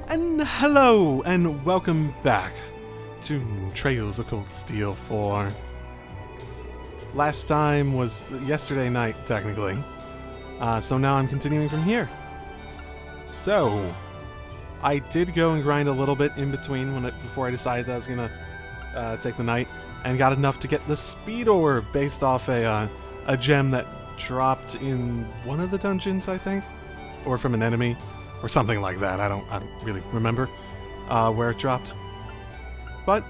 And hello, and welcome back to Trails of Cold Steel 4. Last time was yesterday night, technically. So now I'm continuing from here. So, I did go and grind a little bit in between before I decided that I was gonna take the night, and got enough to get the speed ore based off a gem that dropped in one of the dungeons, I think, or from an enemy. Or something like that. I don't really remember where it dropped. But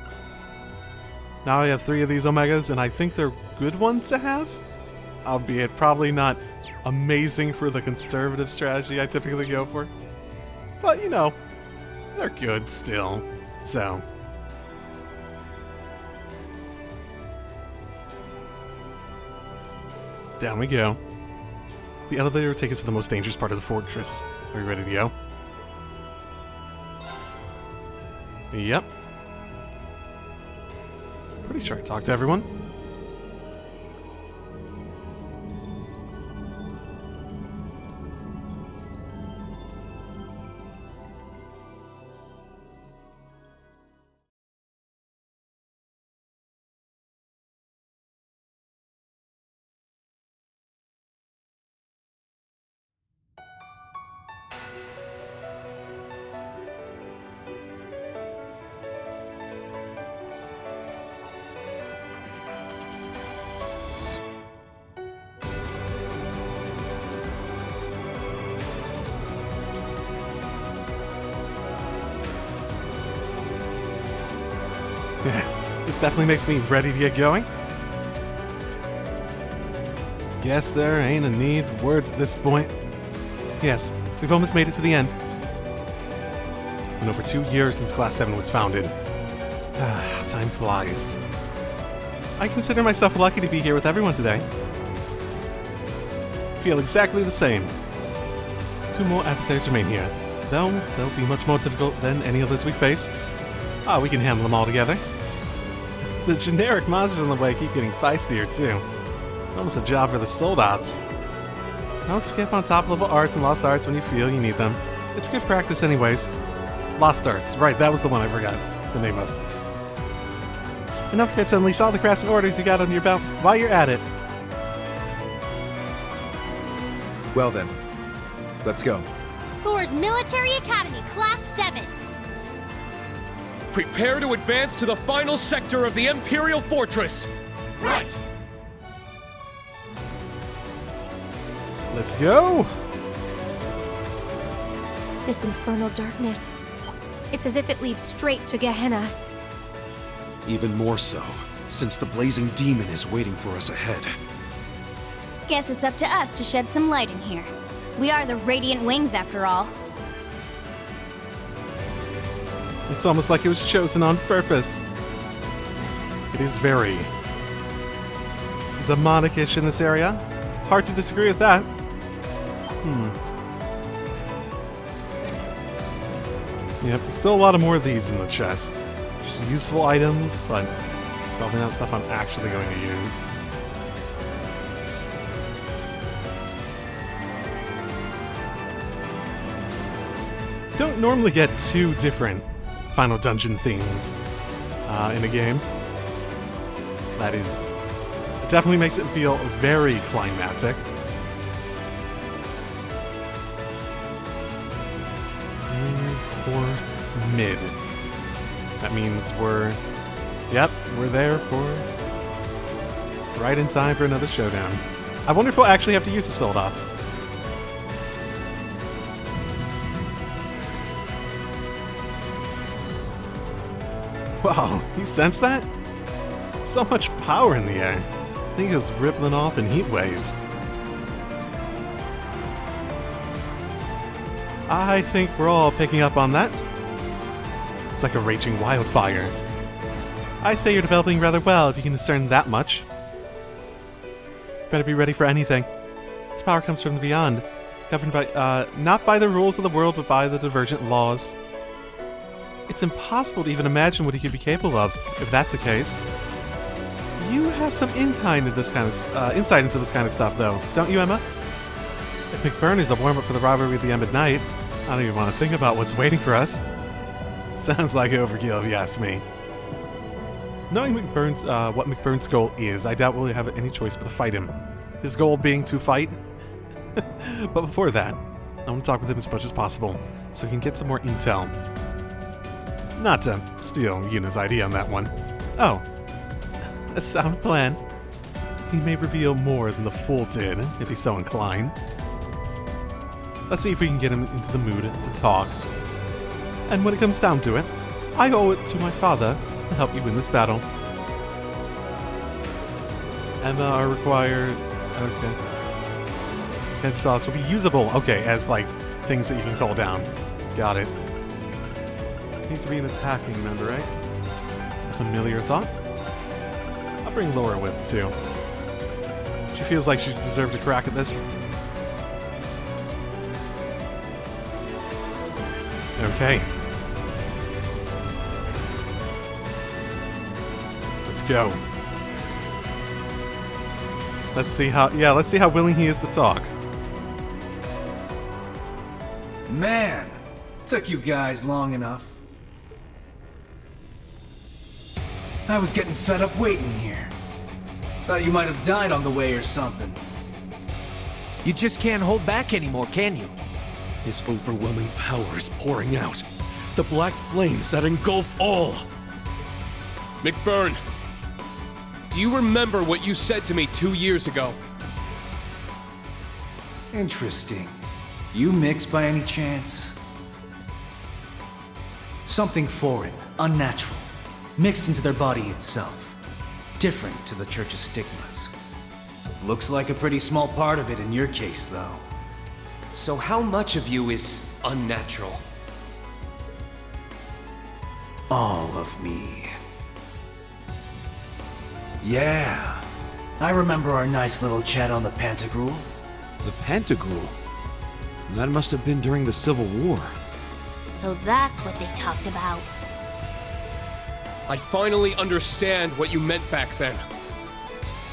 now I have 3 of these Omegas, and I think they're good ones to have. Albeit probably not amazing for the conservative strategy I typically go for. But, you know, they're good still. So. Down we go. The elevator will take us to the most dangerous part of the fortress. Are you ready to go? Yep. Pretty sure I talked to everyone. This definitely makes me ready to get going. Guess there ain't a need for words at this point. Yes, we've almost made it to the end. Been over 2 years since Class 7 was founded. Time flies. I consider myself lucky to be here with everyone today. Feel exactly the same. 2 more adversaries remain here, though they'll be much more difficult than any others we faced. We can handle them all together. The generic monsters in the way keep getting feistier, too. Almost a job for the soldats. Don't skip on top-level arts and lost arts when you feel you need them. It's good practice anyways. Lost arts. Right, that was the one I forgot the name of. And don't forget to unleash all the crafts and orders you got under your belt while you're at it. Well then, let's go. Thor's Military Academy, Class 7. Prepare to advance to the final sector of the Imperial Fortress! Right! Let's go! This infernal darkness. It's as if it leads straight to Gehenna. Even more so, since the blazing demon is waiting for us ahead. Guess it's up to us to shed some light in here. We are the Radiant Wings, after all. It's almost like it was chosen on purpose. It is very demonic-ish in this area. Hard to disagree with that. Yep, still a lot of more of these in the chest. Just useful items, but probably not stuff I'm actually going to use. Don't normally get 2 different final dungeon themes in a game. That is, it definitely makes it feel very climactic. Or mid. That means we're there for right in time for another showdown. I wonder if we'll actually have to use the soldats. Wow, you sense that? So much power in the air. I think it was rippling off in heat waves. I think we're all picking up on that. It's like a raging wildfire. I say you're developing rather well if you can discern that much. Better be ready for anything. This power comes from the beyond, governed by, not by the rules of the world, but by the Divergent laws. It's impossible to even imagine what he could be capable of, if that's the case. You have some insight into this kind of stuff, though, don't you, Emma? If McBurn is a warm-up for the robbery at the end of night, I don't even want to think about what's waiting for us. Sounds like overkill, if you ask me. Knowing what McBurn's goal is, I doubt we'll have any choice but to fight him. His goal being to fight. But before that, I want to talk with him as much as possible, so we can get some more intel. Not to steal Yuna's idea on that one. Oh, a sound plan. He may reveal more than the fool did, if he's so inclined. Let's see if we can get him into the mood to talk. And when it comes down to it, I owe it to my father to help you win this battle. Emma are required... Okay. Cancer sauce will be usable. Okay, as, like, things that you can call down. Got it. Needs to be an attacking member, right? A familiar thought? I'll bring Laura with, too. She feels like she's deserved a crack at this. Okay. Let's go. Let's see how willing he is to talk. Man, took you guys long enough. I was getting fed up waiting here. Thought you might have died on the way or something. You just can't hold back anymore, can you? His overwhelming power is pouring out. The black flames that engulf all. McBurn, do you remember what you said to me 2 years ago? Interesting. You mix by any chance? Something foreign, unnatural, mixed into their body itself. Different to the Church's stigmas. Looks like a pretty small part of it in your case, though. So how much of you is unnatural? All of me. Yeah. I remember our nice little chat on the Pantagruel. The Pantagruel? That must have been during the Civil War. So that's what they talked about. I finally understand what you meant back then.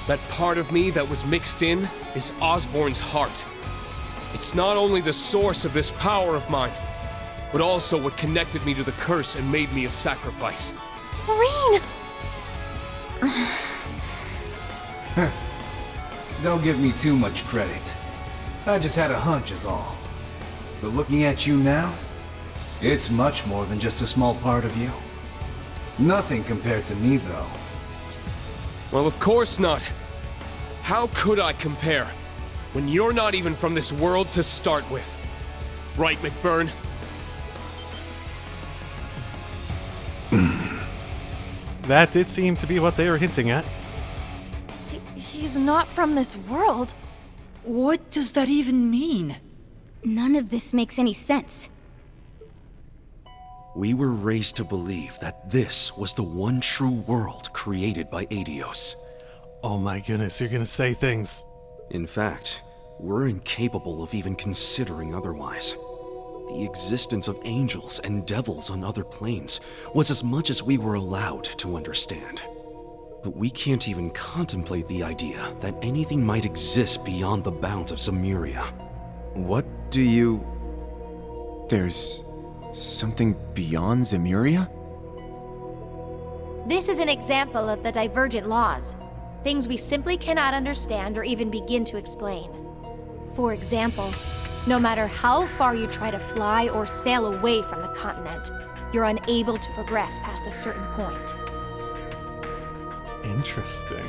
That part of me that was mixed in is Osborn's heart. It's not only the source of this power of mine, but also what connected me to the curse and made me a sacrifice. Marine! Don't give me too much credit. I just had a hunch is all. But looking at you now, it's much more than just a small part of you. Nothing compared to me, though. Well, of course not. How could I compare, when you're not even from this world to start with? Right, McBurn? That did seem to be what they were hinting at. He's not from this world. What does that even mean? None of this makes any sense. We were raised to believe that this was the one true world created by Adios. Oh my goodness, you're gonna say things. In fact, we're incapable of even considering otherwise. The existence of angels and devils on other planes was as much as we were allowed to understand. But we can't even contemplate the idea that anything might exist beyond the bounds of Zemuria. What do you... There's something beyond Zemuria? This is an example of the divergent laws. Things we simply cannot understand or even begin to explain. For example, no matter how far you try to fly or sail away from the continent, you're unable to progress past a certain point. Interesting.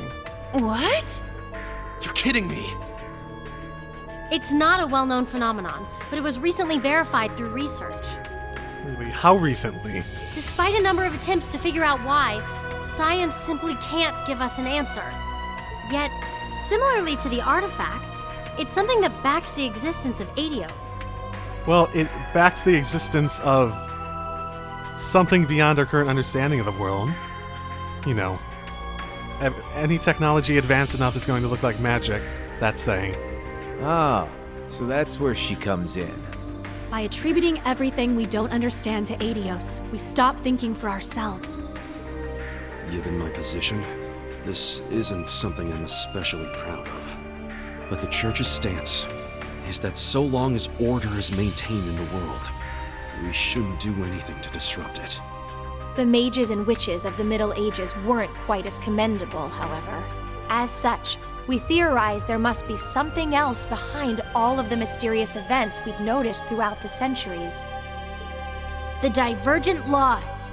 What? You're kidding me! It's not a well-known phenomenon, but it was recently verified through research. Really, how recently? Despite a number of attempts to figure out why, science simply can't give us an answer. Yet, similarly to the artifacts, it's something that backs the existence of Adios. Well, it backs the existence of something beyond our current understanding of the world. You know, any technology advanced enough is going to look like magic, that's saying. Ah, so that's where she comes in. By attributing everything we don't understand to Adios, we stop thinking for ourselves. Given my position, This isn't something I'm especially proud of. But the Church's stance is that so long as order is maintained in the world, we shouldn't do anything to disrupt it. The mages and witches of the Middle Ages weren't quite as commendable, however. As such, we theorize there must be something else behind all of the mysterious events we've noticed throughout the centuries. The Divergent Laws.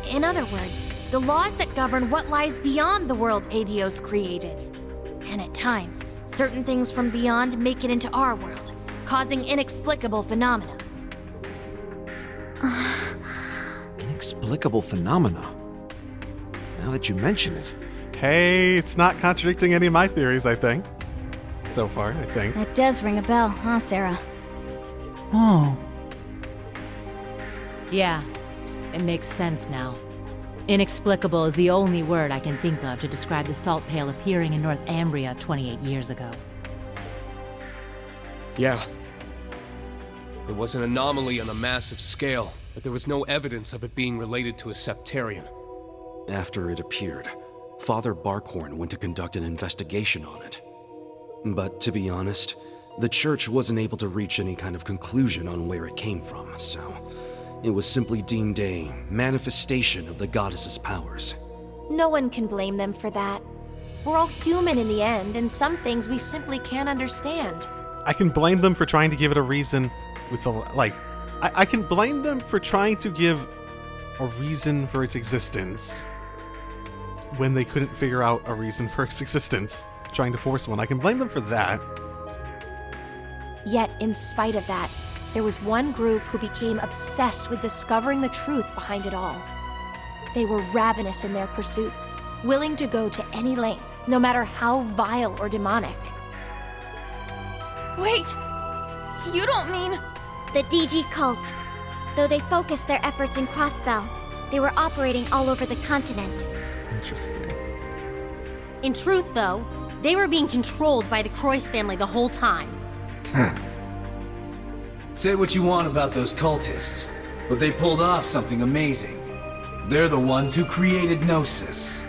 In other words, the laws that govern what lies beyond the world Adios created. And at times, certain things from beyond make it into our world, causing inexplicable phenomena. Inexplicable phenomena. Now that you mention it. Hey, it's not contradicting any of my theories, I think. So far, I think. That does ring a bell, huh, Sarah? Oh. Yeah, it makes sense now. Inexplicable is the only word I can think of to describe the salt pail appearing in North Ambria 28 years ago. Yeah. It was an anomaly on a massive scale, but there was no evidence of it being related to a septarian. After it appeared, Father Barkhorn went to conduct an investigation on it. But to be honest, the Church wasn't able to reach any kind of conclusion on where it came from, so it was simply deemed a manifestation of the goddess's powers. No one can blame them for that. We're all human in the end, and some things we simply can't understand. I can blame them for trying to give it a reason with the, I can blame them for trying to give a reason for its existence when they couldn't figure out a reason for its existence, trying to force one. I can blame them for that. Yet, in spite of that, there was one group who became obsessed with discovering the truth behind it all. They were ravenous in their pursuit, willing to go to any length, no matter how vile or demonic. Wait! You don't mean... The DG cult. Though they focused their efforts in Crossbell, they were operating all over the continent. Interesting. In truth, though, they were being controlled by the Croix family the whole time. Say what you want about those cultists, but they pulled off something amazing. They're the ones who created Gnosis,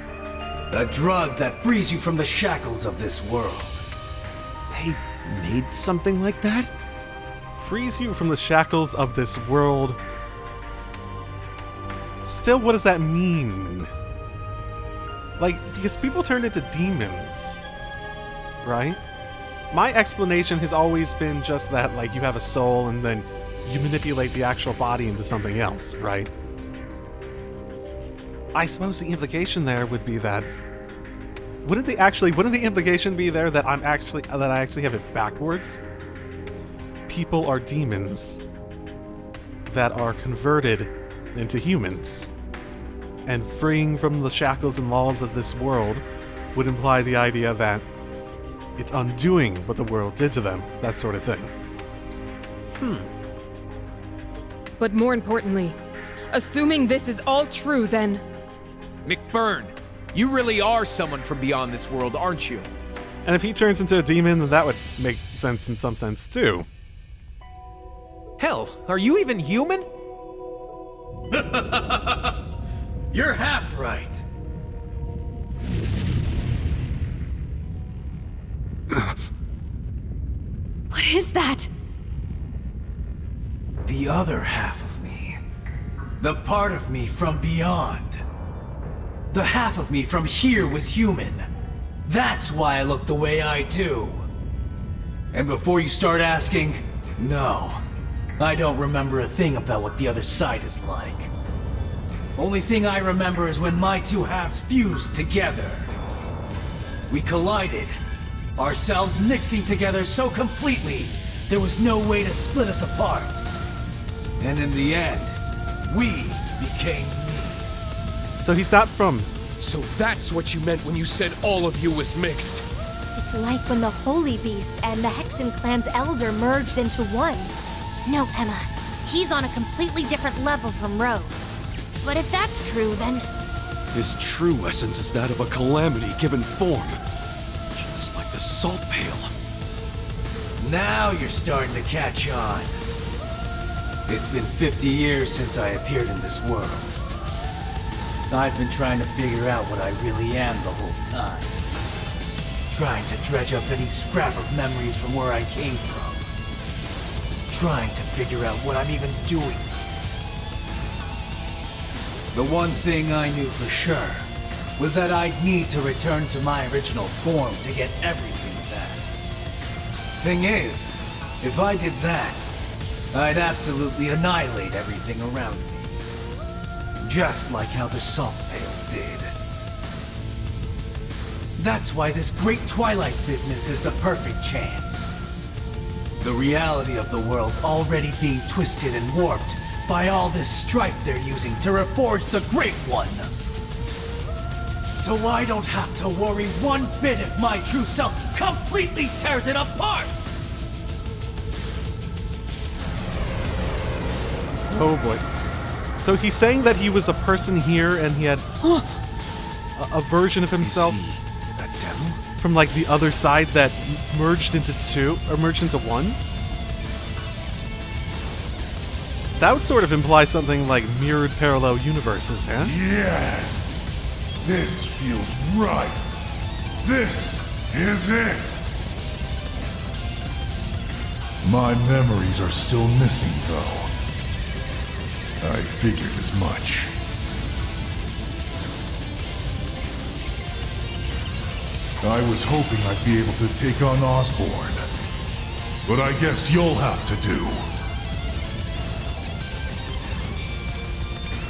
a drug that frees you from the shackles of this world. They made something like that? Frees you from the shackles of this world. Still, what does that mean? Because people turned into demons, right? My explanation has always been just that, you have a soul and then you manipulate the actual body into something else, right? I suppose the implication there would be that... Wouldn't the implication be there that I actually have it backwards? People are demons that are converted into humans. And freeing from the shackles and laws of this world would imply the idea that it's undoing what the world did to them, that sort of thing. But more importantly, assuming this is all true, then... McBurn, you really are someone from beyond this world, aren't you? And if he turns into a demon, then that would make sense in some sense, too. Hell, are you even human? You're half right. What is that? The other half of me. The part of me from beyond. The half of me from here was human. That's why I look the way I do. And before you start asking, no, I don't remember a thing about what the other side is like. Only thing I remember is when my two halves fused together. We collided, ourselves mixing together so completely, there was no way to split us apart. And in the end, we became me. So he's not from... So that's what you meant when you said all of you was mixed. It's like when the Holy Beast and the Hexen clan's elder merged into one. No, Emma. He's on a completely different level from Rose. But if that's true, then... His true essence is that of a calamity given form. Just like the salt pail. Now you're starting to catch on. It's been 50 years since I appeared in this world. I've been trying to figure out what I really am the whole time. Trying to dredge up any scrap of memories from where I came from. Trying to figure out what I'm even doing. The one thing I knew for sure was that I'd need to return to my original form to get everything back. Thing is, if I did that, I'd absolutely annihilate everything around me. Just like how the Salt Pail did. That's why this great Twilight business is the perfect chance. The reality of the world's already being twisted and warped by all this strife they're using to reforge the Great One. So I don't have to worry one bit if my true self completely tears it apart! Oh boy. So he's saying that he was a person here and he had a version of himself a devil? from like the other side that merged into two, or merged into one? That would sort of imply something like mirrored parallel universes, huh? Yes! This feels right! This is it! My memories are still missing, though. I figured as much. I was hoping I'd be able to take on Osborn, but I guess you'll have to do.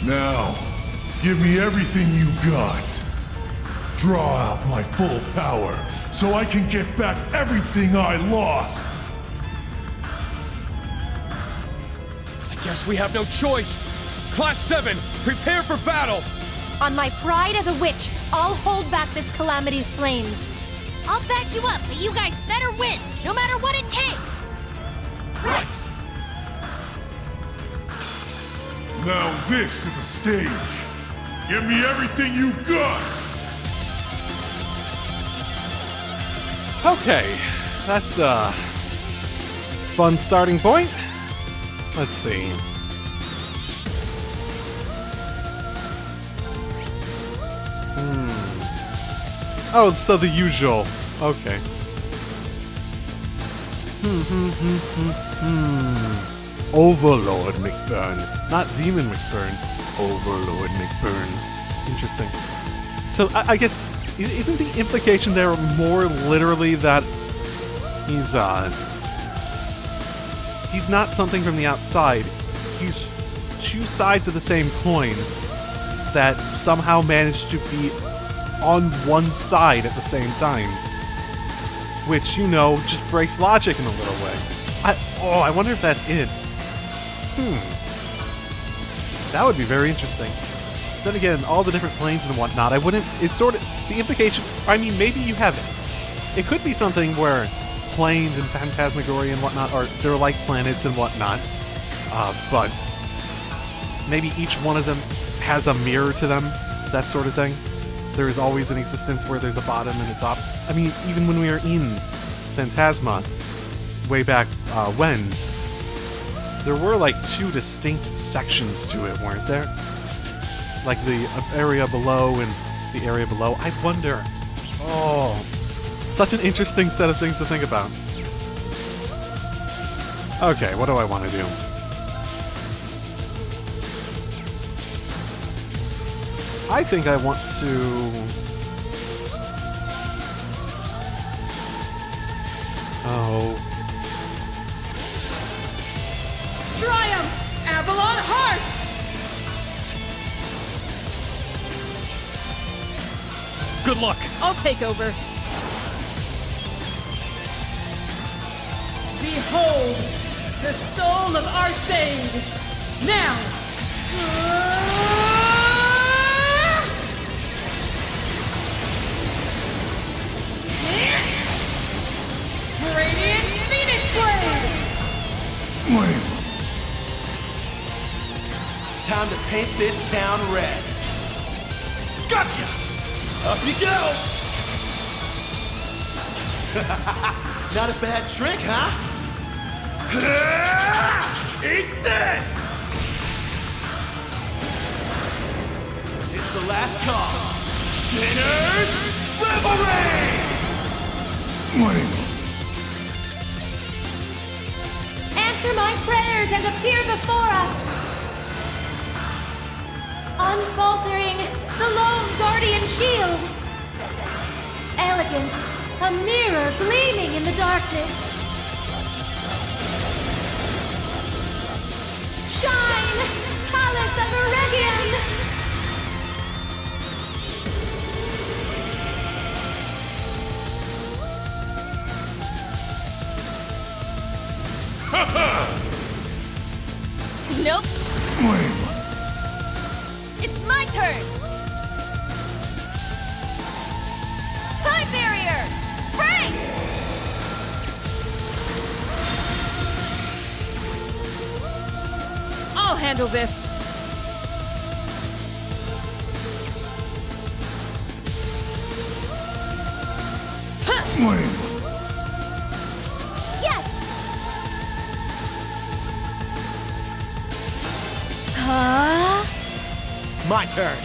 Now, give me everything you got. Draw out my full power so I can get back everything I lost. Guess we have no choice. Class 7, prepare for battle! On my pride as a witch, I'll hold back this calamity's flames. I'll back you up, but you guys better win, no matter what it takes! Right! Now this is a stage. Give me everything you got! Okay, that's a fun starting point. Let's see. Oh, so the usual. Okay. Overlord McBurn. Not Demon McBurn. Overlord McBurn. Interesting. So, I guess, isn't the implication there more literally that he's not something from the outside. He's two sides of the same coin that somehow managed to be on one side at the same time. Which, you know, just breaks logic in a little way. I wonder if that's it. That would be very interesting. Then again, all the different planes and whatnot, it's sort of, the implication, I mean, maybe you have it. It could be something where planes and phantasmagoria and whatnot they're like planets and whatnot, but maybe each one of them has a mirror to them, that sort of thing. There is always an existence where there's a bottom and a top. I mean, even when we were in Phantasma, way back when, there were like two distinct sections to it, weren't there? Like the area below and the area below. I wonder. Oh, such an interesting set of things to think about. Okay, what do I want to do? I think I want to... Oh. Triumph! Avalon Heart! Good luck! I'll take over. Behold, the soul of Arcade! Now! Radiant Phoenix Blade! Wait. Time to paint this town red. Gotcha! Up you go! Not a bad trick, huh? Eat this! It's It's the last call. Sinner's Revelry! Answer my prayers and appear before us. Unfaltering, the lone guardian shield. Elegant, a mirror gleaming in the darkness. Shine, Palace of Eregion! Nope. It's my turn. Time barrier. Break. I'll handle this. Yes! My turn.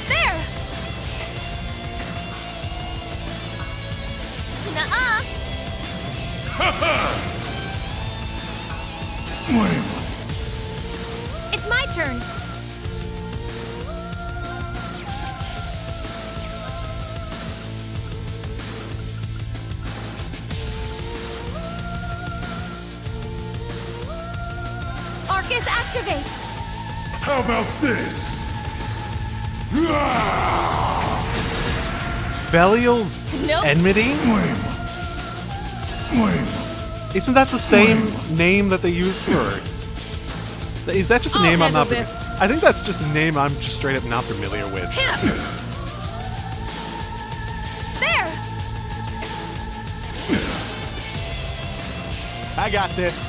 There! Nuh-uh. It's my turn. Arcus, activate! How about this? Belial's Nope. enmity? Isn't that the same name that they use for? Is that just a I'll name I'm handle not? this. I think that's just a name I'm just straight up not familiar with. There! I got this.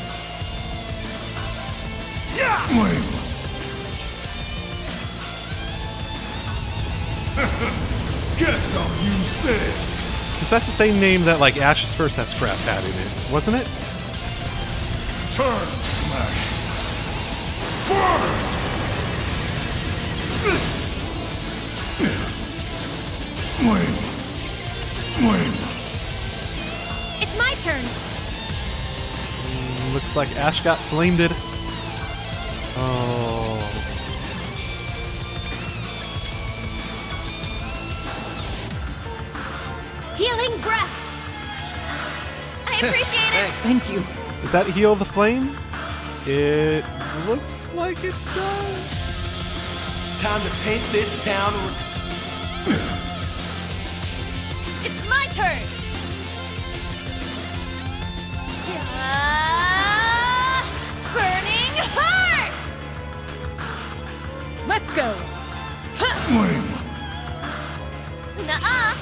Guess I'll use this. Because that's the same name that like Ash's first S-Craft had in it, wasn't it? Turn smash. Burn! It's my turn. Looks like Ash got flamed. Oh. Healing breath. I appreciate it. Thank you. Does that heal the flame? It looks like it does. Time to paint this town. It's my turn. Burning heart. Let's go. Nuh-uh.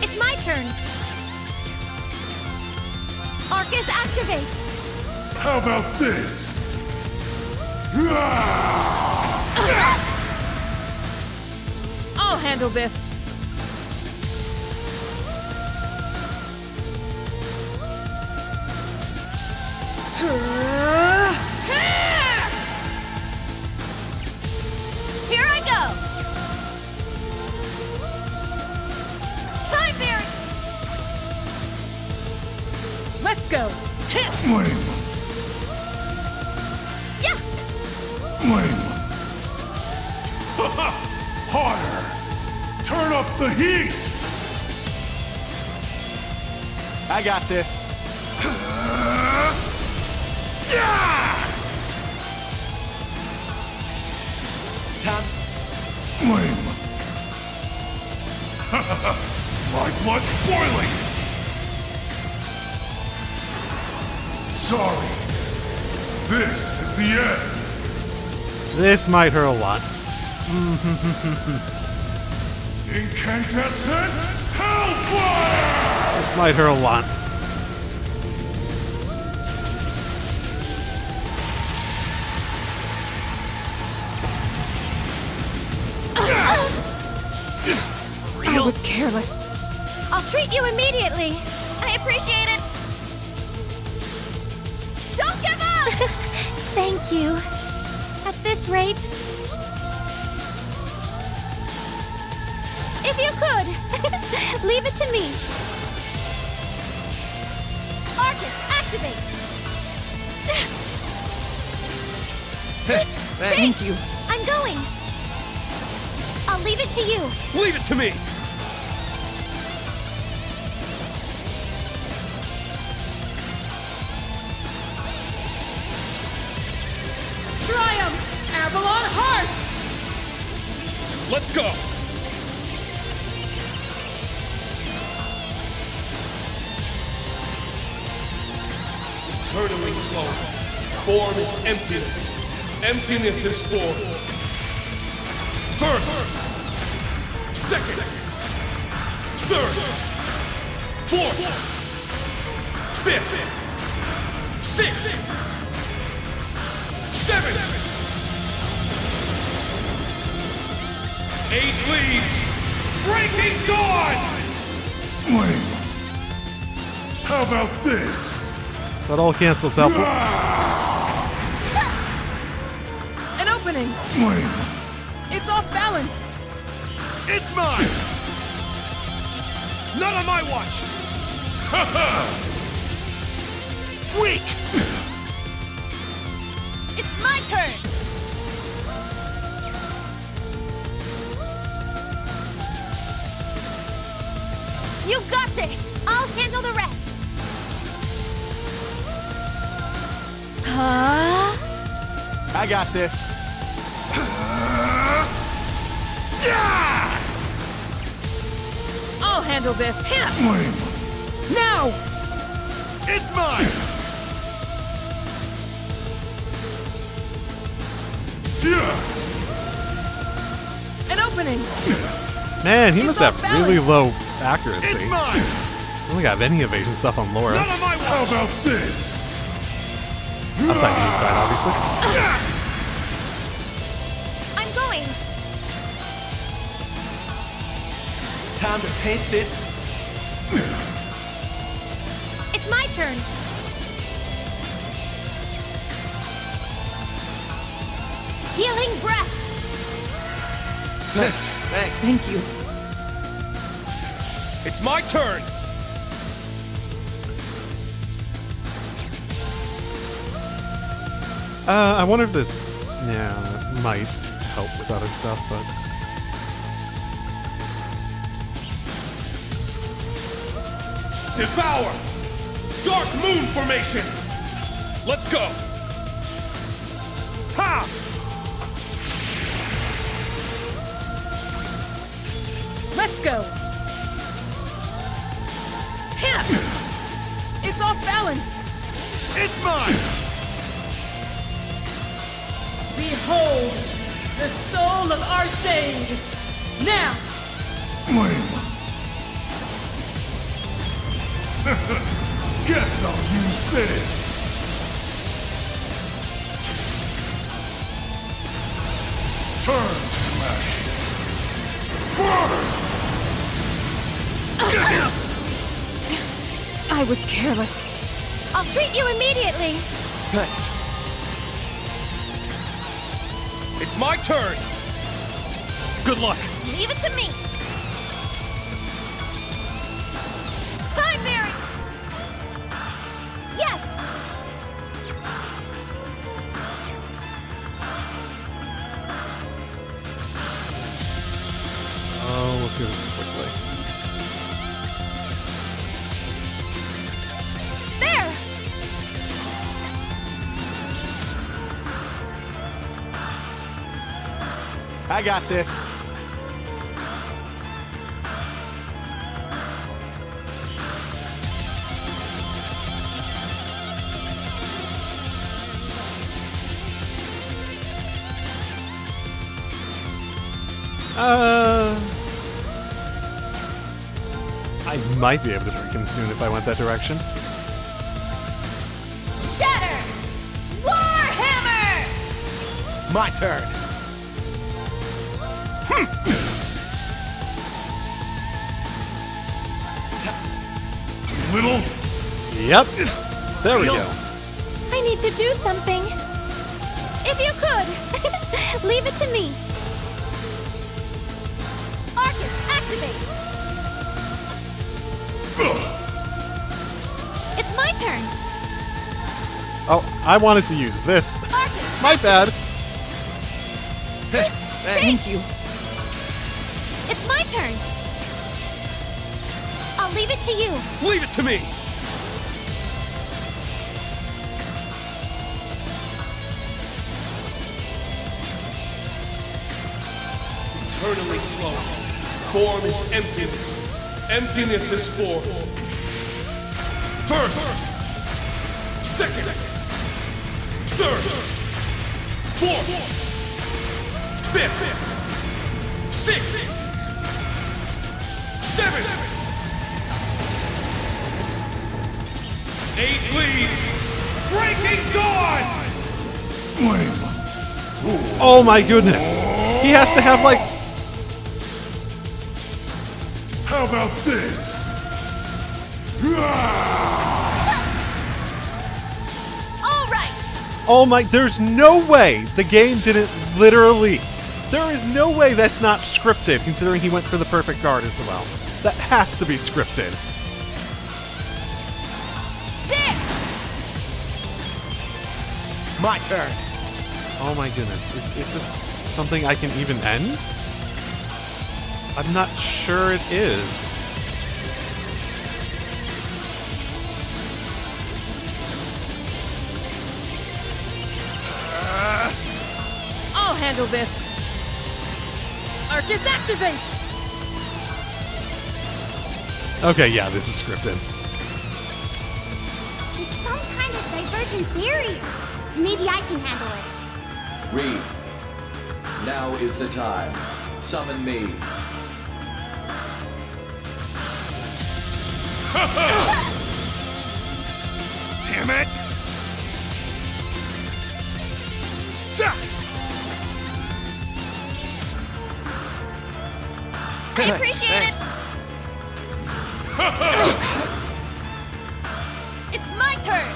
It's my turn. Arcus, activate! How about this? I'll handle this. Here I go. Time barrier. Let's go. Yeah. Harder! Turn up the heat! I got this. Time. My blood's boiling! Sorry. This is the end. This might hurt a lot. Incandescent Hellfire! This might hurt a lot. Real? was careless. I'll treat you immediately. I appreciate it. Don't give up! Thank you. At this rate... If you could, leave it to me. Arcus, activate! Thank you. I'm going. I'll leave it to you. Leave it to me! Triumph! Avalon Heart! Let's go! Eternally flowing. Form is emptiness. Emptiness is form. First, second, third, fourth, fifth, sixth, seventh, 8 leads. Breaking dawn. Wait. How about this? That all cancels out. An opening! Wait. It's off balance! It's mine! Not on my watch! Weak! It's my turn! You got this! I'll handle the rest. I got this. I'll handle this. Hit! Wait. Now! It's mine! An opening! Man, he It's must have off balance. really low accuracy. It's mine! I don't think I have any evasion stuff on Laura. Not on my How watch! about this? Outside the inside, obviously. I'm going. Time to paint this. It's my turn. Healing breath. Thanks. Thank you. It's my turn! I wonder if this, yeah, might help with other stuff, but Devour! Dark Moon Formation! Let's go! Ha! Let's go! Hit! It's off balance! It's mine! Behold, the soul of Arcade! Now! Wait. Guess I'll use this. Turn to ashes. Burn! I was careless. I'll treat you immediately. Thanks. It's my turn! Good luck! Leave it to me! Time, Mary! Yes. oh, we'll do this quickly. There. I got this. I might be able to break him soon if I went that direction. Shatter! Warhammer! My turn. little? Yep. There we go. I need to do something. If you could, leave it to me. Arcus, activate. It's my turn. Oh, I wanted to use this. Arcus, My bad. Thank you. It's my turn. I'll leave it to you. Leave it to me! Eternally flowing. Form is emptiness. Emptiness is form. First, second, third, fourth, fifth, sixth, seventh, 8 leaves. Breaking dawn. Flame. Oh my goodness. He has to have like... How about this? All right. Oh my... There's no way the game didn't literally... There is no way that's not scripted, considering he went for the perfect guard as well. That has to be scripted. My turn. Oh my goodness. Is this something I can even end? I'm not sure it is. I'll handle this. Arcus, activate! Okay, yeah, this is scripted. It's some kind of divergent theory. Maybe I can handle it. Reed, now is the time. Summon me. Damn it! I appreciate it. It's my turn.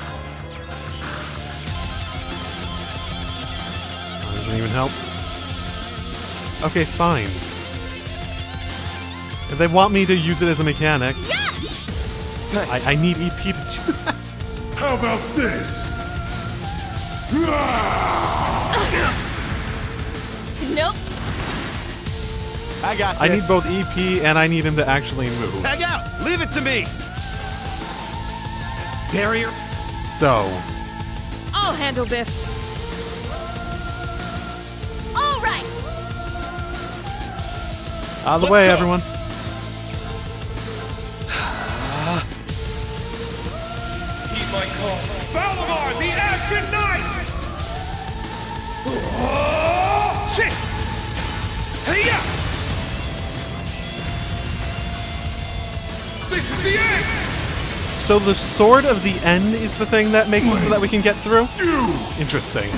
Doesn't even help. Okay, fine. If they want me to use it as a mechanic, I need EP to do that. How about this? Nope. I got this. I need both EP and I need him to actually move. Tag out. Leave it to me. Barrier. So, I'll handle this. All right. out of the way, everyone. Heed my call. Valimar, the Ashen Knight! Shit! Hey-ya! This is the end! So the Sword of the End is the thing that makes it so that we can get through? Interesting.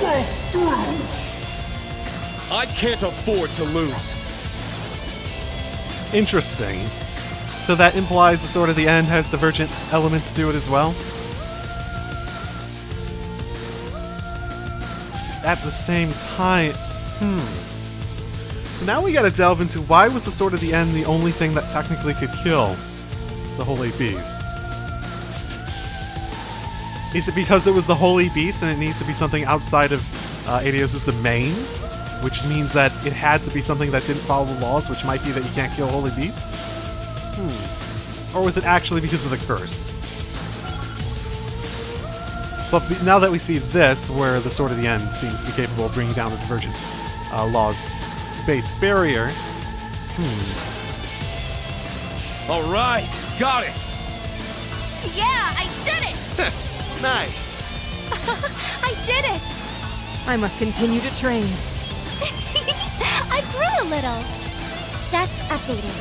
I can't afford to lose. Interesting. So that implies the Sword of the End has divergent elements to it as well? At the same time... So now we gotta delve into why was the Sword of the End the only thing that technically could kill the Holy Beast? Is it because it was the Holy Beast and it needs to be something outside of Adios' domain? Which means that it had to be something that didn't follow the laws, which might be that you can't kill Holy Beast? Or was it actually because of the curse? But now that we see this, where the Sword of the End seems to be capable of bringing down the Divergent Law's base barrier... Alright, got it! Yeah, I did it! Nice. I did it! I must continue to train. I grew a little. Stats updated.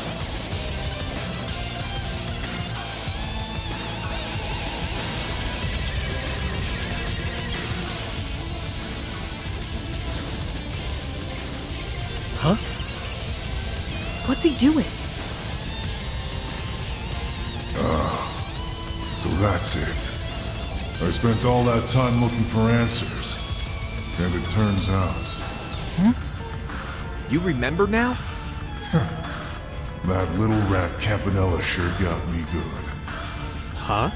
Huh? What's he doing? So that's it. I spent all that time looking for answers. And it turns out... Huh? You remember now? That little rat Campanella sure got me good. Huh?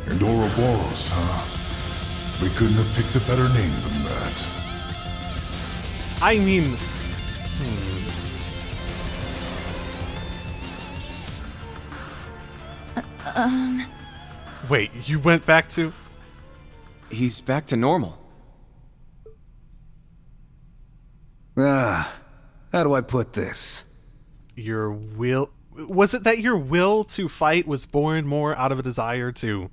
And Ouroboros, huh? They couldn't have picked a better name than that. I mean... Wait, you went back to... He's back to normal. How do I put this? Your will... Was it that your will to fight was born more out of a desire to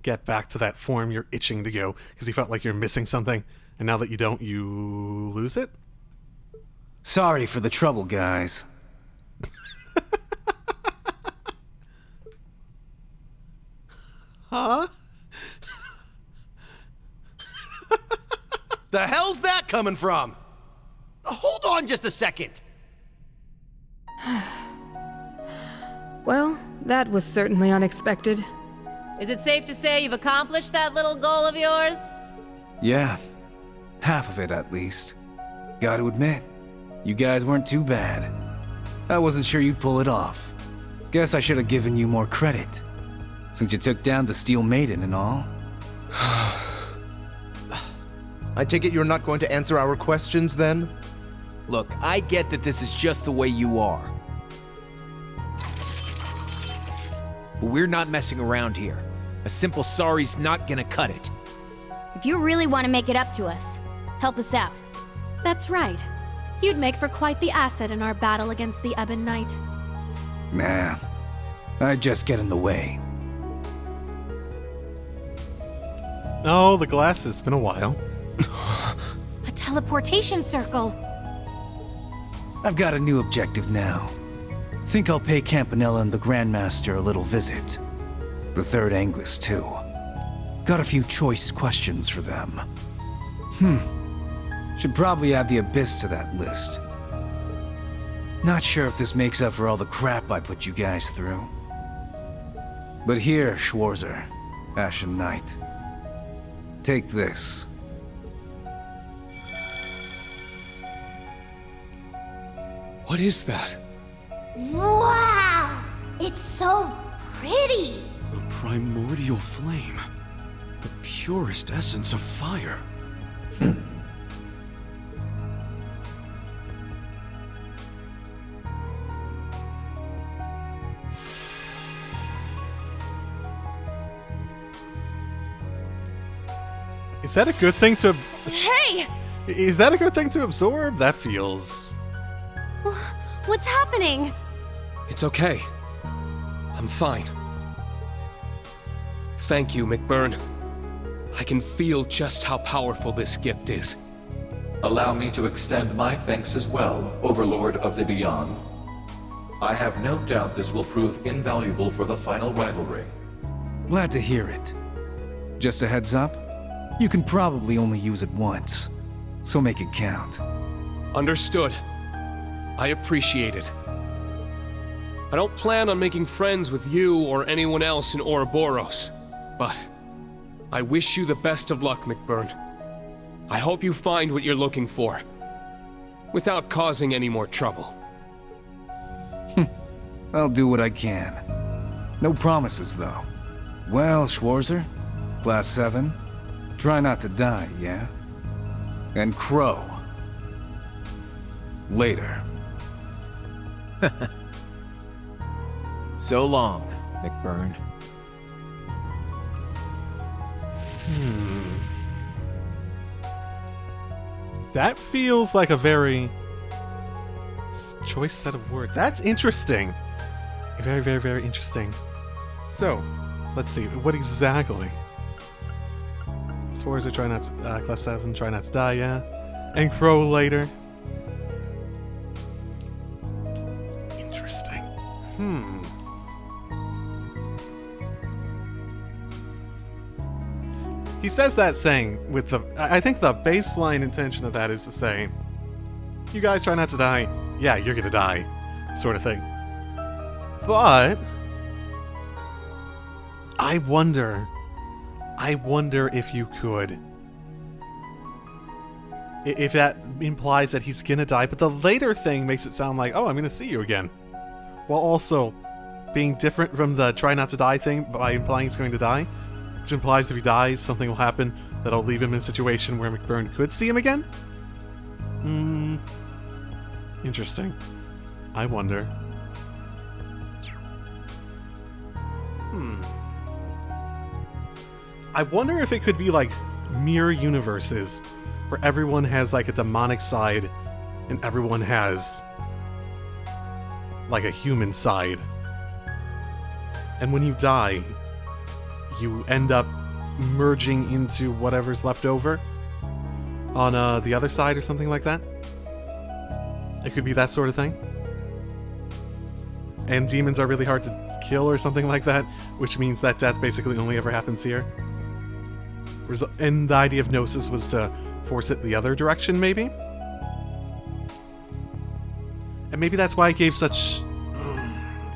get back to that form you're itching to go, because you felt like you're missing something, and now that you don't, you lose it? Sorry for the trouble, guys. Huh? The hell's that coming from? Hold on just a second. Well, that was certainly unexpected. Is it safe to say you've accomplished that little goal of yours? Yeah, half of it at least. Gotta admit, you guys weren't too bad. I wasn't sure you'd pull it off. Guess I should have given you more credit, since you took down the Steel Maiden and all. I take it you're not going to answer our questions then? Look, I get that this is just the way you are. But we're not messing around here. A simple sorry's not gonna cut it. If you really want to make it up to us, help us out. That's right. You'd make for quite the asset in our battle against the Ebon Knight. Nah, I'd just get in the way. Oh, the glasses. It's been a while. A teleportation circle. I've got a new objective now. Think I'll pay Campanella and the Grandmaster a little visit. The Third Anguis, too. Got a few choice questions for them. Should probably add the Abyss to that list. Not sure if this makes up for all the crap I put you guys through. But here, Schwarzer, Ashen Knight. Take this. What is that? Wow! It's so pretty! A primordial flame. The purest essence of fire. Is that a good thing to... Hey! Is that a good thing to absorb? That feels... What's happening? It's okay. I'm fine. Thank you, McBurn. I can feel just how powerful this gift is. Allow me to extend my thanks as well, Overlord of the Beyond. I have no doubt this will prove invaluable for the final rivalry. Glad to hear it. Just a heads up, you can probably only use it once, so make it count. Understood. I appreciate it. I don't plan on making friends with you or anyone else in Ouroboros, but I wish you the best of luck, McBurn. I hope you find what you're looking for, without causing any more trouble. I'll do what I can. No promises, though. Well, Schwarzer, Class 7, try not to die, yeah? And Crow. Later. So long, McBurn. That feels like a very choice set of words. That's interesting. Very, very, very interesting. So, let's see. What exactly? Swords are try not to, Class 7, try not to die, yeah. And Crow later. Interesting. He says that saying with the... I think the baseline intention of that is to say, you guys try not to die. Yeah, you're gonna die. Sort of thing. But... I wonder if you could. If that implies that he's gonna die, but the later thing makes it sound like, oh, I'm gonna see you again. While also being different from the try not to die thing by implying he's going to die, which implies if he dies, something will happen that'll leave him in a situation where McBurn could see him again? Interesting. I wonder. I wonder if it could be like mirror universes, where everyone has like a demonic side and everyone has like a human side. And when you die, you end up merging into whatever's left over on the other side or something like that. It could be that sort of thing. And demons are really hard to kill or something like that, which means that death basically only ever happens here. And the idea of Gnosis was to force it the other direction, maybe? And maybe that's why it gave such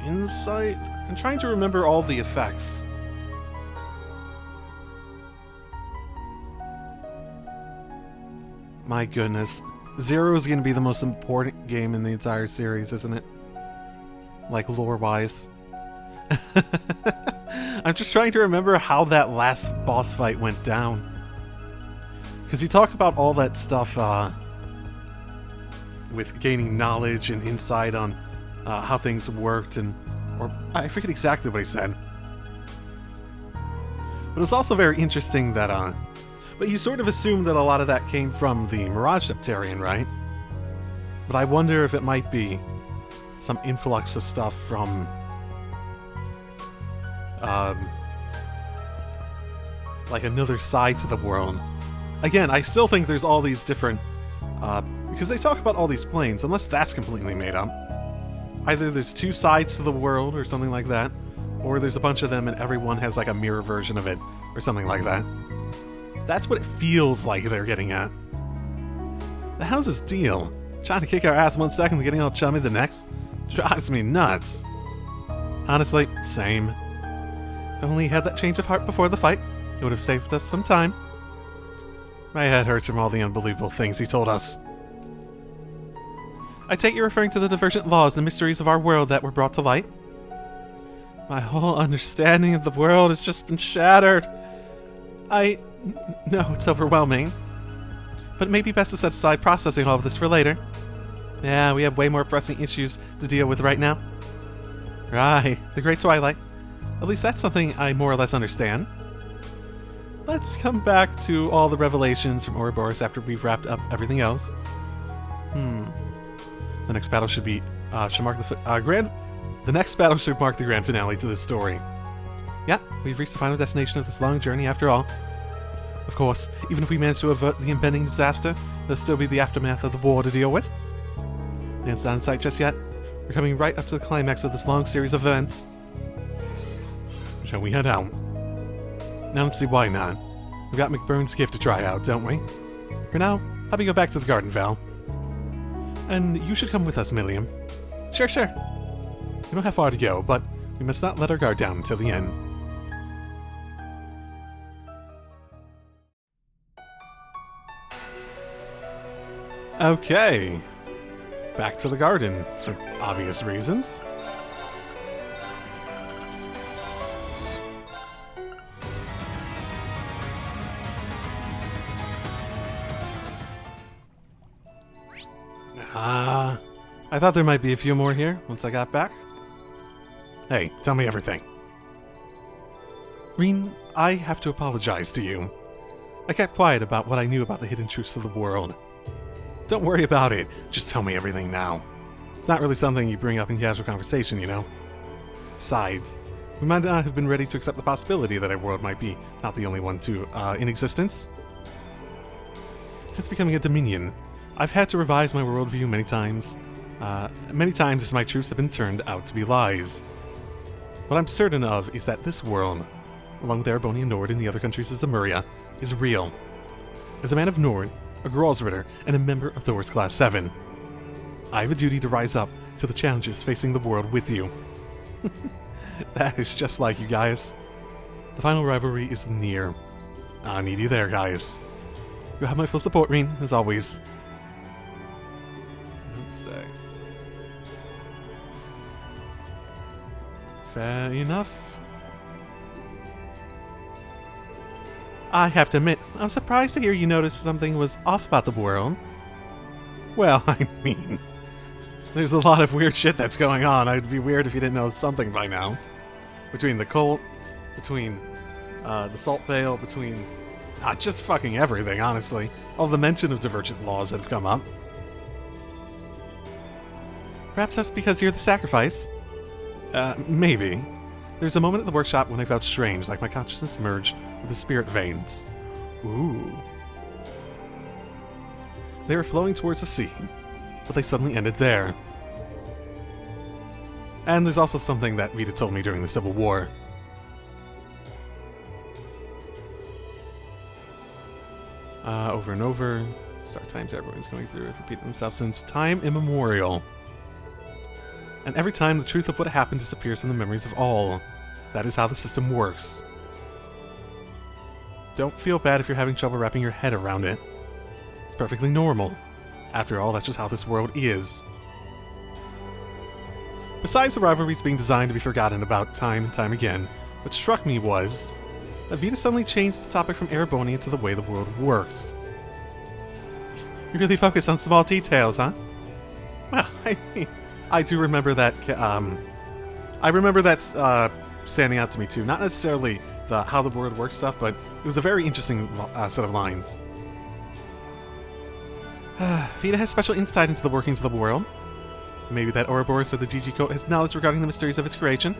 insight? I'm trying to remember all the effects. My goodness. Zero is going to be the most important game in the entire series, isn't it? Like, lore-wise. I'm just trying to remember how that last boss fight went down. Because he talked about all that stuff with gaining knowledge and insight on how things worked, or I forget exactly what he said. But it's also very interesting that, but you sort of assume that a lot of that came from the Mirage Septarian, right? But I wonder if it might be some influx of stuff from like another side to the world. Again, I still think there's all these different because they talk about all these planes, unless that's completely made up. Either there's two sides to the world or something like that, or there's a bunch of them and everyone has like a mirror version of it or something like that. That's what it feels like they're getting at. The hell's this deal? Trying to kick our ass one second and getting all chummy the next? Drives me nuts. Honestly, same. If only he had that change of heart before the fight, it would have saved us some time. My head hurts from all the unbelievable things he told us. I take you're referring to the divergent laws and mysteries of our world that were brought to light? My whole understanding of the world has just been shattered. No, it's overwhelming. But it may be best to set aside processing all of this for later. Yeah, we have way more pressing issues to deal with right now. Right, the Great Twilight. At least that's something I more or less understand. Let's come back to all the revelations from Ouroboros after we've wrapped up everything else. The next battle should mark the next battle should mark the grand finale to this story. Yeah, we've reached the final destination of this long journey after all. Of course, even if we manage to avert the impending disaster, there'll still be the aftermath of the war to deal with. It's not in sight just yet. We're coming right up to the climax of this long series of events. Shall we head out? I don't see why not. We've got McBurn's gift to try out, don't we? For now, how about we go back to the garden, Val? And you should come with us, Milliam. Sure. We don't have far to go, but we must not let our guard down until the end. Okay. Back to the garden, for obvious reasons. I thought there might be a few more here once I got back. Hey, tell me everything. Reen, I have to apologize to you. I kept quiet about what I knew about the hidden truths of the world. Don't worry about it, just tell me everything now. It's not really something you bring up in casual conversation, you know? Besides, we might not have been ready to accept the possibility that our world might be not the only one in existence. Since becoming a Dominion, I've had to revise my worldview many times. Many times as my truths have been turned out to be lies. What I'm certain of is that this world, along with Erebonian Nord and the other countries of Zemuria, is real. As a man of Nord, a Gralsritter, and a member of Thor's Class 7, I have a duty to rise up to the challenges facing the world with you. That is just like you guys. The final rivalry is near. I need you there, guys. You have my full support, Reen, as always. Let's say. Fair enough. I have to admit, I'm surprised to hear you noticed something was off about the world. Well, I mean, there's a lot of weird shit that's going on. I'd be weird if you didn't know something by now. Between the cult, between the Salt Veil, between just fucking everything, honestly. All the mention of divergent laws that have come up. Perhaps that's because you're the sacrifice. Maybe. There's a moment at the workshop when I felt strange, like my consciousness merged with the spirit veins. Ooh. They were flowing towards the sea, but they suddenly ended there. And there's also something that Vita told me during the Civil War. Over and over, start times everyone's going through it, repeating themselves since time immemorial. And every time the truth of what happened disappears from the memories of all. That is how the system works. Don't feel bad if you're having trouble wrapping your head around it. It's perfectly normal. After all, that's just how this world is. Besides the rivalries being designed to be forgotten about time and time again, what struck me was that Vita suddenly changed the topic from Erebonian to the way the world works. You really focus on small details, huh? Well, I mean, I do remember that, I remember that's standing out to me too. Not necessarily the how the world works stuff, but it was a very interesting set of lines. Vita has special insight into the workings of the world. Maybe that Ouroboros or the DG Code has knowledge regarding the mysteries of its creation.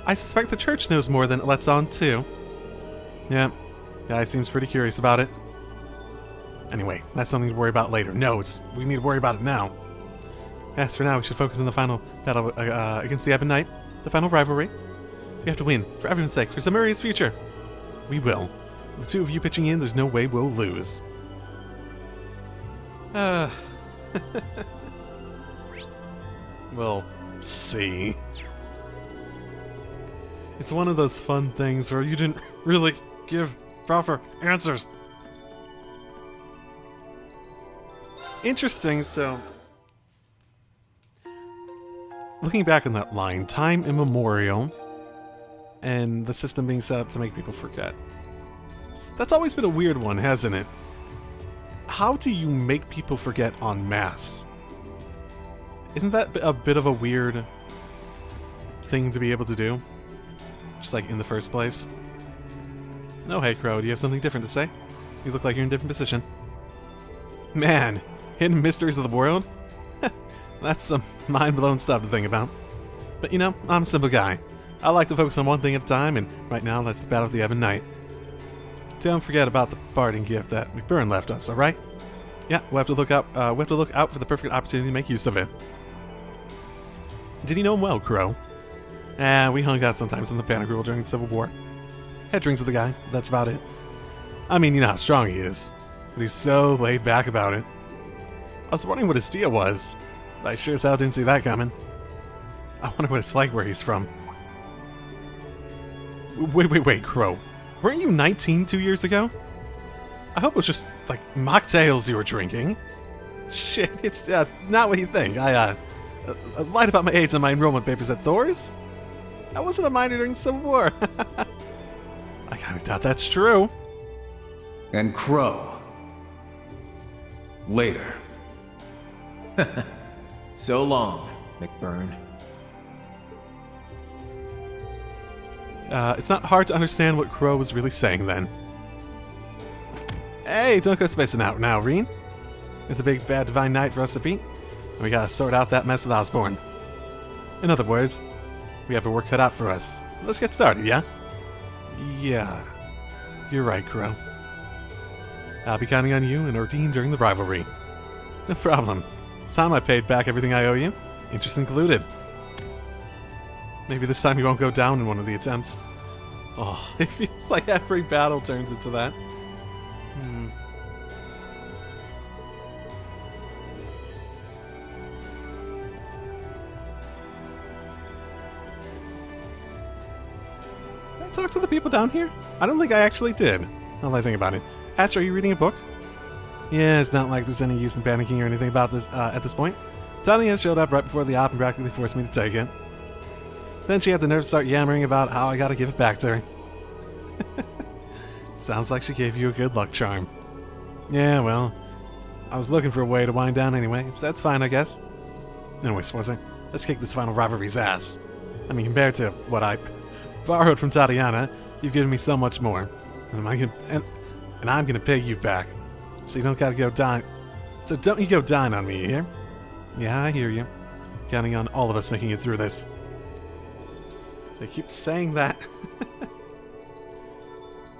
I suspect the church knows more than it lets on, too. Yeah, it seems pretty curious about it. Anyway, that's something to worry about later. No, we need to worry about it now. As for now, we should focus on the final battle against the Ebon Knight, the final rivalry. We have to win, for everyone's sake, for Zemuria's future. We will. With the two of you pitching in, there's no way we'll lose. We'll see. It's one of those fun things where you didn't really give proper answers. Interesting, so... Looking back on that line, time immemorial, and the system being set up to make people forget. That's always been a weird one, hasn't it? How do you make people forget en masse? Isn't that a bit of a weird thing to be able to do? Just like in the first place? No, hey Crow, do you have something different to say? You look like you're in a different position. Man, hidden mysteries of the world? That's some mind-blowing stuff to think about. But you know, I'm a simple guy. I like to focus on one thing at a time, and right now that's the Battle of the Ebon Knight. Don't forget about the parting gift that McBurn left us, alright? Yeah, we'll have to look out for the perfect opportunity to make use of it. Did you know him well, Crow? We hung out sometimes in the Banner Grill during the Civil War. Had drinks with the guy, that's about it. I mean, you know how strong he is, but he's so laid back about it. I was wondering what his deal was, but I sure as hell didn't see that coming. I wonder what it's like where he's from. Wait, Crow. Weren't you 19 2 years ago? I hope it was just, like, mocktails you were drinking. Shit, it's not what you think. I lied about my age on my enrollment papers at Thor's. I wasn't a minor during the Civil War. I kinda doubt that's true. And Crow. Later. So long, McBurn. It's not hard to understand what Crow was really saying then. Hey, don't go spacing out now, Reen. It's a big bad divine night for us to beat, and we gotta sort out that mess with Osborn. In other words, we have our work cut out for us. Let's get started, yeah? Yeah. You're right, Crow. I'll be counting on you and Ordine during the rivalry. No problem. It's time I paid back everything I owe you, interest included. Maybe this time you won't go down in one of the attempts. Oh, it feels like every battle turns into that. Did I talk to the people down here? I don't think I actually did, now that I think about it. Ash, are you reading a book? Yeah, it's not like there's any use in panicking or anything about this at this point. Tanya showed up right before the op and practically forced me to take it. Then she had the nerve to start yammering about how I gotta give it back to her. Sounds like she gave you a good luck charm. Yeah, well, I was looking for a way to wind down anyway, so that's fine, I guess. Anyways, let's kick this final rivalry's ass. I mean, compared to what I borrowed from Tatiana, you've given me so much more. And I'm gonna pay you back. So you don't gotta go dine. So don't you go dine on me, you hear? Yeah, I hear you. Counting on all of us making it through this. They keep saying that.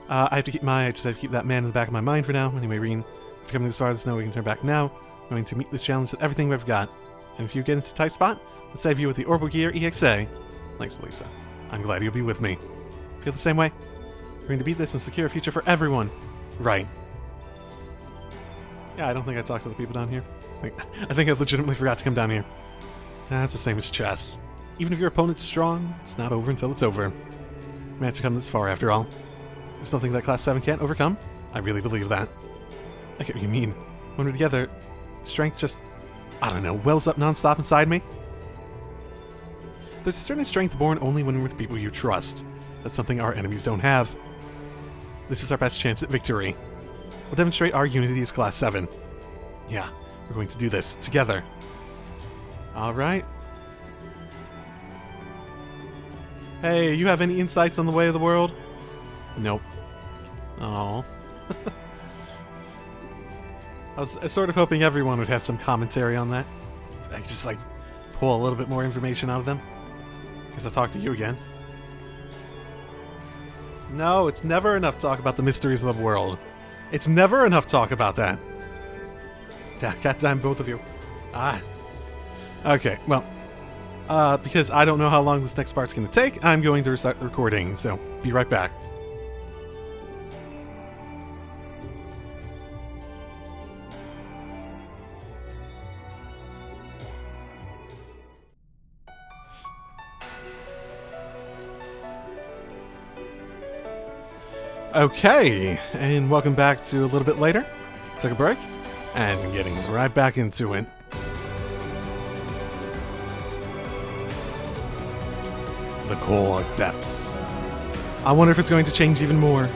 I just have to keep that man in the back of my mind for now. Anyway, Reen, if you're coming this far, let us know we can turn back now. I'm going to meet this challenge with everything we've got. And if you get into a tight spot, let's save you with the Orbital Gear EXA. Thanks, Lisa. I'm glad you'll be with me. Feel the same way? We're going to beat this and secure a future for everyone. Right. Yeah, I don't think I talked to the people down here. I think I legitimately forgot to come down here. That's the same as chess. Even if your opponent's strong, it's not over until it's over. Managed to come this far after all. There's nothing that Class 7 can't overcome. I really believe that. I get what you mean. When we're together, strength just, I don't know, wells up non-stop inside me. There's a certain strength born only when we're with people you trust. That's something our enemies don't have. This is our best chance at victory. We'll demonstrate our unity as Class 7. Yeah, we're going to do this together. Alright. Hey, you have any insights on the way of the world? Nope. Oh. I was sort of hoping everyone would have some commentary on that. I could just, like, pull a little bit more information out of them. Guess I'll talk to you again. No, it's never enough talk about the mysteries of the world. It's never enough talk about that. Goddamn both of you. Okay, well, because I don't know how long this next part's going to take, I'm going to restart the recording, so be right back. Okay, and welcome back to a little bit later. Took a break, and getting right back into it. The core depths. I wonder if it's going to change even more.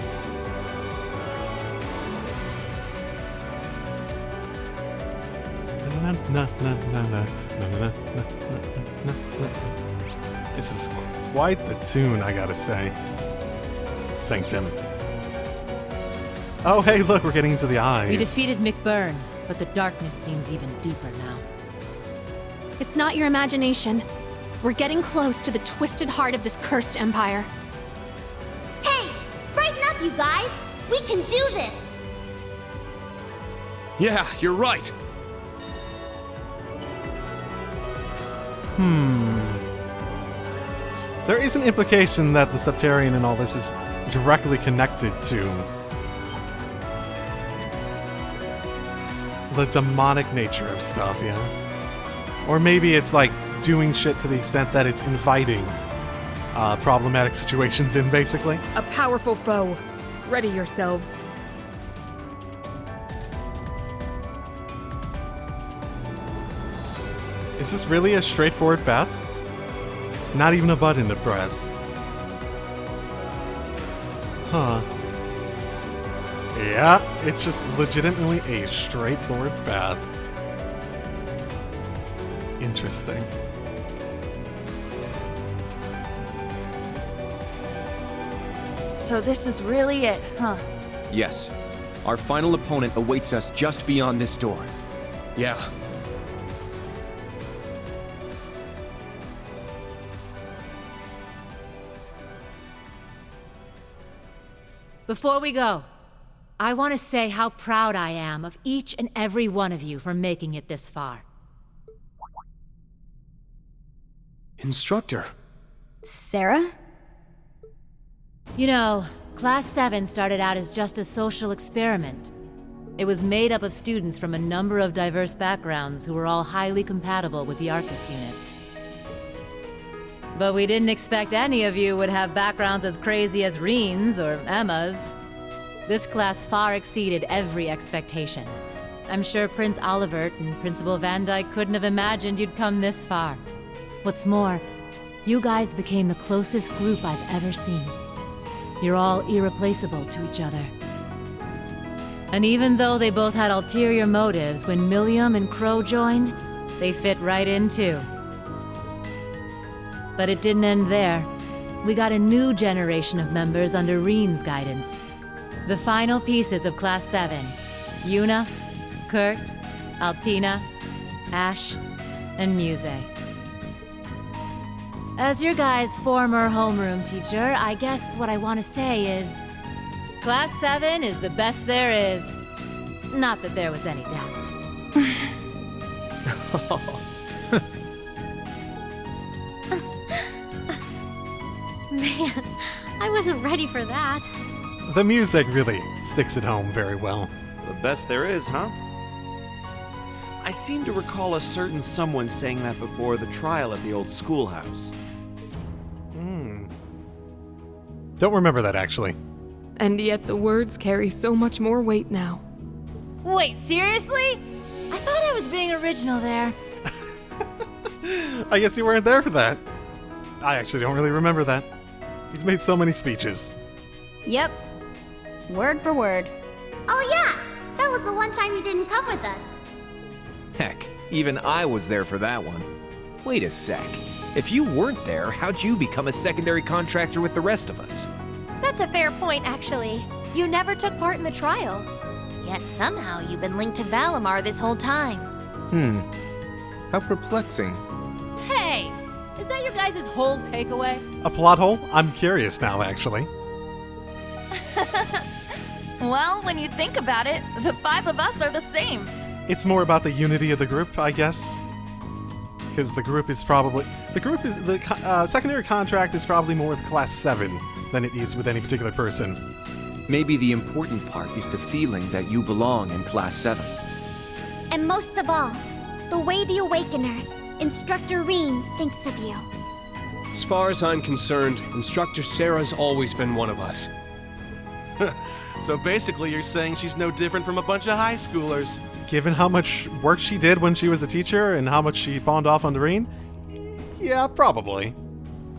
This is quite the tune, I gotta say. Sanctum. Oh, hey, look, we're getting into the eyes. We defeated McBurn, but the darkness seems even deeper now. It's not your imagination. We're getting close to the twisted heart of this cursed empire. Hey! Brighten up, you guys! We can do this! Yeah, you're right. There is an implication that the Septarian and all this is directly connected to the demonic nature of stuff, yeah? Or maybe it's like doing shit to the extent that it's inviting problematic situations in, basically. A powerful foe. Ready yourselves. Is this really a straightforward path? Not even a button to press. Huh. Yeah, it's just legitimately a straightforward path. Interesting. So this is really it, huh? Yes. Our final opponent awaits us just beyond this door. Yeah. Before we go, I want to say how proud I am of each and every one of you for making it this far. Instructor. Sarah? You know, Class 7 started out as just a social experiment. It was made up of students from a number of diverse backgrounds who were all highly compatible with the Arcus units. But we didn't expect any of you would have backgrounds as crazy as Reen's or Emma's. This class far exceeded every expectation. I'm sure Prince Olivert and Principal Van Dyke couldn't have imagined you'd come this far. What's more, you guys became the closest group I've ever seen. You're all irreplaceable to each other. And even though they both had ulterior motives, when Milliam and Crow joined, they fit right in too. But it didn't end there. We got a new generation of members under Reen's guidance. The final pieces of Class 7. Yuna, Kurt, Altina, Ash, and Muse. As your guys' former homeroom teacher, I guess what I want to say is... Class 7 is the best there is. Not that there was any doubt. Man, I wasn't ready for that. The music really sticks it home very well. The best there is, huh? I seem to recall a certain someone saying that before the trial at the old schoolhouse. Don't remember that, actually. And yet the words carry so much more weight now. Wait, seriously? I thought I was being original there. I guess you weren't there for that. I actually don't really remember that. He's made so many speeches. Yep. Word for word. Oh yeah, that was the one time you didn't come with us. Heck, even I was there for that one. Wait a sec. If you weren't there, how'd you become a secondary contractor with the rest of us? That's a fair point, actually. You never took part in the trial. Yet somehow you've been linked to Valimar this whole time. How perplexing. Hey! Is that your guys' whole takeaway? A plot hole? I'm curious now, actually. Well, when you think about it, the 5 of us are the same. It's more about the unity of the group, I guess. Because the secondary contract is probably more with Class 7 than it is with any particular person. Maybe the important part is the feeling that you belong in Class 7. And most of all, the way the Awakener, Instructor Reen, thinks of you. As far as I'm concerned, Instructor Sarah's always been one of us. So basically you're saying she's no different from a bunch of high schoolers. Given how much work she did when she was a teacher and how much she pawned off on Reen? Yeah, probably.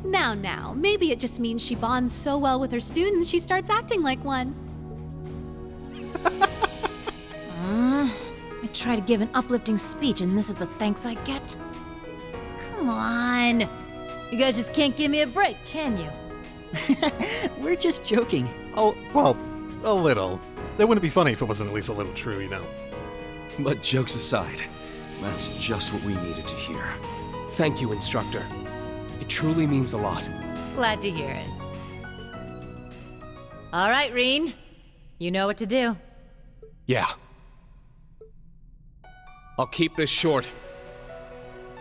Now, maybe it just means she bonds so well with her students she starts acting like one. I try to give an uplifting speech and this is the thanks I get? Come on. You guys just can't give me a break, can you? We're just joking. Oh, well, a little. That wouldn't be funny if it wasn't at least a little true, you know. But jokes aside, that's just what we needed to hear. Thank you, Instructor. It truly means a lot. Glad to hear it. All right, Reen. You know what to do. Yeah. I'll keep this short.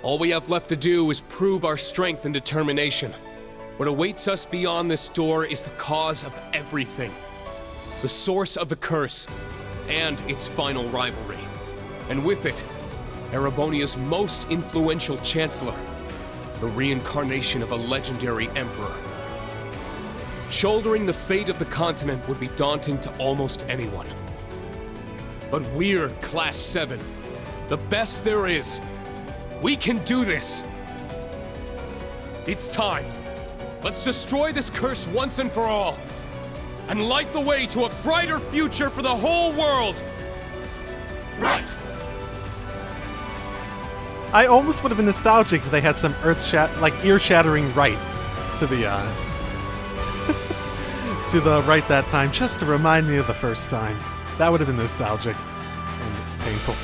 All we have left to do is prove our strength and determination. What awaits us beyond this door is the cause of everything. The source of the curse, and its final rivalry. And with it, Erebonia's most influential chancellor, the reincarnation of a legendary emperor. Shouldering the fate of the continent would be daunting to almost anyone. But we're Class 7, the best there is. We can do this. It's time. Let's destroy this curse once and for all, and light the way to a brighter future for the whole world. Right. I almost would have been nostalgic if they had some ear-shattering right to the to the right that time, just to remind me of the first time. That would have been nostalgic and painful.